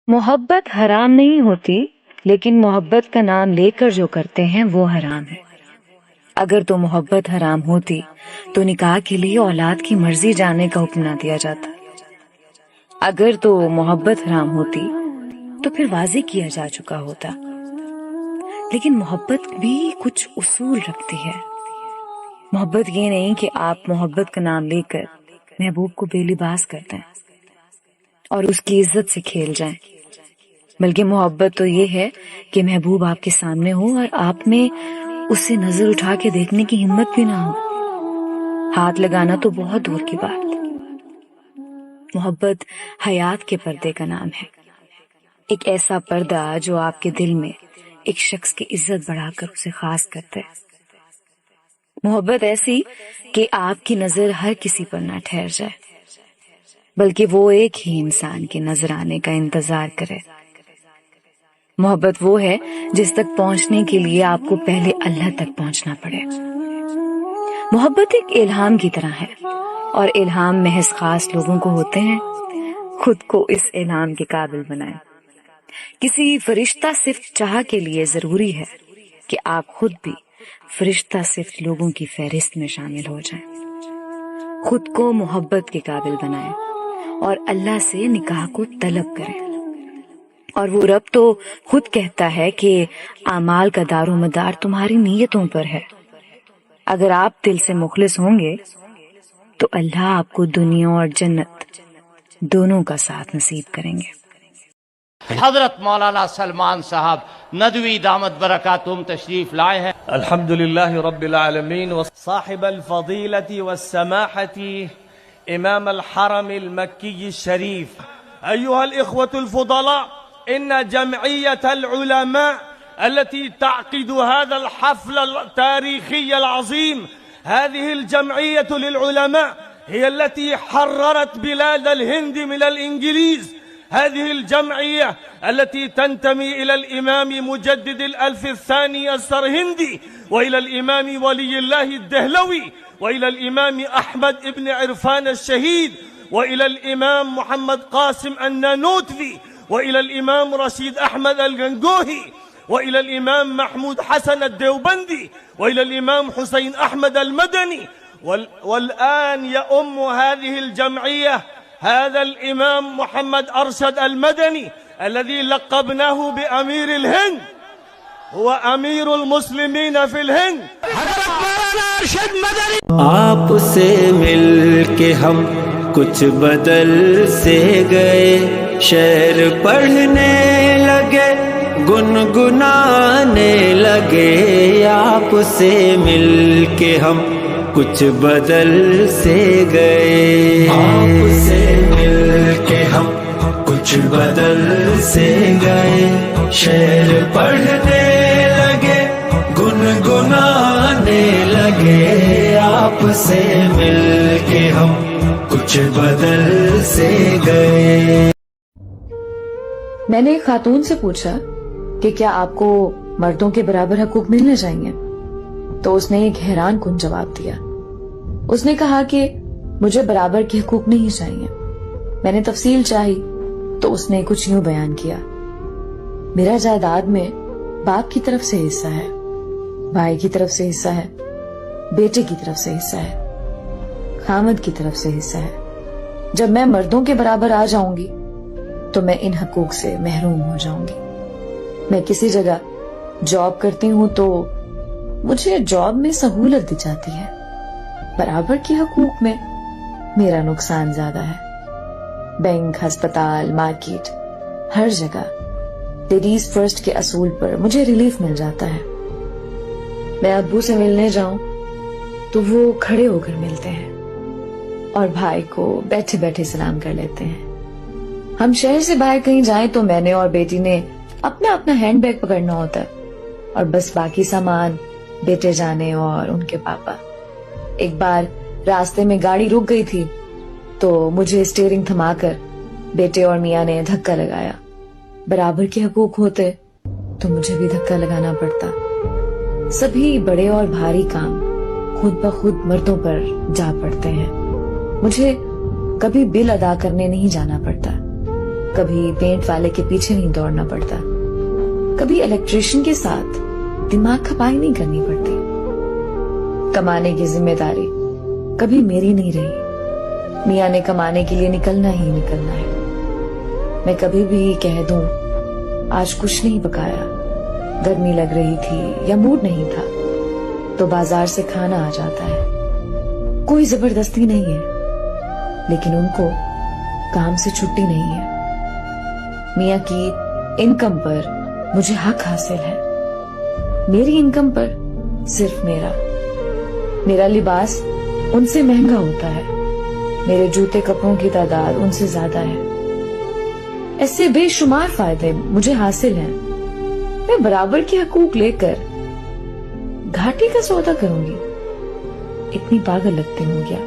محبت حرام نہیں ہوتی، لیکن محبت کا نام لے کر جو کرتے ہیں وہ حرام ہے۔ اگر تو محبت حرام ہوتی تو نکاح کے لیے اولاد کی مرضی جاننے کا حکم نہ دیا جاتا۔ اگر تو محبت حرام ہوتی تو پھر واضح کیا جا چکا ہوتا۔ لیکن محبت بھی کچھ اصول رکھتی ہے۔ محبت یہ نہیں کہ آپ محبت کا نام لے کر محبوب کو بے لباس کر دیں اور اس کی عزت سے کھیل جائیں، بلکہ محبت تو یہ ہے کہ محبوب آپ کے سامنے ہو اور آپ میں اس سے نظر اٹھا کے دیکھنے کی ہمت بھی نہ ہو۔ ہاتھ لگانا تو بہت دور کی بات۔ محبت حیات کے پردے کا نام ہے، ایک ایسا پردہ جو آپ کے دل میں ایک شخص کی عزت بڑھا کر اسے خاص کرتا ہے۔ محبت ایسی کہ آپ کی نظر ہر کسی پر نہ ٹھہر جائے، بلکہ وہ ایک ہی انسان کے نظر آنے کا انتظار کرے۔ محبت وہ ہے جس تک پہنچنے کے لیے آپ کو پہلے اللہ تک پہنچنا پڑے۔ محبت ایک الہام کی طرح ہے، اور الہام محض خاص لوگوں کو ہوتے ہیں۔ خود کو اس الہام کے قابل بنائیں۔ کسی فرشتہ صفت چاہ کے لیے ضروری ہے کہ آپ خود بھی فرشتہ صفت لوگوں کی فہرست میں شامل ہو جائیں۔ خود کو محبت کے قابل بنائیں اور اللہ سے نکاح کو طلب کریں۔ اور وہ رب تو خود کہتا ہے کہ اعمال کا دار و مدار تمہاری نیتوں پر ہے۔ اگر آپ دل سے مخلص ہوں گے تو اللہ آپ کو دنیا اور جنت دونوں کا ساتھ نصیب کریں گے۔ حضرت مولانا سلمان صاحب ندوی دامت برکاتہم تشریف لائے ہیں۔ الحمدللہ رب العالمین صاحب الفضیلة والسماحة امام الحرم المکی الشریف۔ ایها الإخوة الفضلاء، ان جمعیة العلماء التي تعقد هذا الحفل التاريخي العظيم، هذه الجمعية للعلماء هي التي حررت بلاد الهند من الإنجليز. هذه الجمعية التي تنتمي إلى الإمام مجدد الألف الثاني السرهندي، وإلى الإمام ولي الله الدهلوي، وإلى الإمام أحمد ابن عرفان الشهيد، وإلى الإمام محمد قاسم النانوتوي، وإلى الإمام رشيد أحمد الغنگوهي، وإلى الإمام محمود حسن الديوبندي، وإلى الإمام حسين أحمد المدني، والآن يؤم هذه الجمعية هذا الإمام محمد أرشد المدني الذي لقبناه بأمير الهند، هو أمير المسلمين في الهند حضرت مولانا أرشد مدني۔ آپ سے مل کے ہم کچھ بدل سے گئے، شعر پڑھنے لگے گنگنانے لگے۔ آپ سے مل کے ہم کچھ بدل سے گئے، آپ سے مل کے ہم کچھ بدل سے گئے، شعر پڑھنے لگے گنگنانے لگے۔ آپ سے مل کے ہم کچھ بدل سے گئے۔ میں نے ایک خاتون سے پوچھا کہ کیا آپ کو مردوں کے برابر حقوق ملنے چاہیے، تو اس نے ایک حیران کن جواب دیا۔ اس نے کہا کہ مجھے برابر کے حقوق نہیں چاہیے۔ میں نے تفصیل چاہی تو اس نے کچھ یوں بیان کیا: میرا جائیداد میں باپ کی طرف سے حصہ ہے، بھائی کی طرف سے حصہ ہے، بیٹے کی طرف سے حصہ ہے، خامد کی طرف سے حصہ ہے۔ جب میں مردوں کے برابر آ جاؤں گی تو میں ان حقوق سے محروم ہو جاؤں گی. میں کسی جگہ جاب کرتی ہوں تو مجھے جاب میں سہولت دی جاتی ہے، برابر کے حقوق میں میرا نقصان زیادہ ہے. بینک، ہسپتال، مارکیٹ، ہر جگہ لیڈیز فرسٹ کے اصول پر مجھے ریلیف مل جاتا ہے. میں ابو سے ملنے جاؤں تو وہ کھڑے ہو کر ملتے ہیں اور بھائی کو بیٹھے بیٹھے سلام کر لیتے ہیں. ہم شہر سے باہر کہیں جائیں تو میں نے اور بیٹی نے اپنا اپنا ہینڈ بیگ پکڑنا ہوتا ہے اور بس باقی سامان بیٹے جانے اور ان کے پاپا. ایک بار راستے میں گاڑی رک گئی تھی تو مجھے اسٹیئرنگ تھما کر بیٹے اور میاں نے دھکا لگایا. برابر کے حقوق ہوتے تو مجھے بھی دھکا لگانا پڑتا. سبھی بڑے اور بھاری کام خود بخود مردوں پر جا پڑتے ہیں. مجھے کبھی بل ادا کرنے نہیں جانا پڑتا، کبھی پینٹ والے کے پیچھے نہیں دوڑنا پڑتا، کبھی الیکٹریشین کے ساتھ دماغ کھپائی نہیں کرنی پڑتی. کمانے کی ذمہ داری کبھی میری نہیں رہی. میاں نے کمانے کے لیے نکلنا ہی نکلنا ہے. میں کبھی بھی کہہ دوں آج کچھ نہیں پکایا، گرمی لگ رہی تھی یا موڈ نہیں تھا، تو بازار سے کھانا آ جاتا ہے. کوئی زبردستی نہیں ہے، لیکن ان کو کام سے چھٹی نہیں ہے. میاں کی انکم پر مجھے حق حاصل ہے. میری انکم پر صرف میرا لباس ان سے مہنگا ہوتا ہے، میرے جوتے کپڑوں کی تعداد ان سے زیادہ ہے. ایسے بے شمار فائدے مجھے حاصل ہیں. میں برابر کے حقوق لے کر گھاٹی کا سودا کروں گی؟ اتنی پاگل لگتی ہوں کیا؟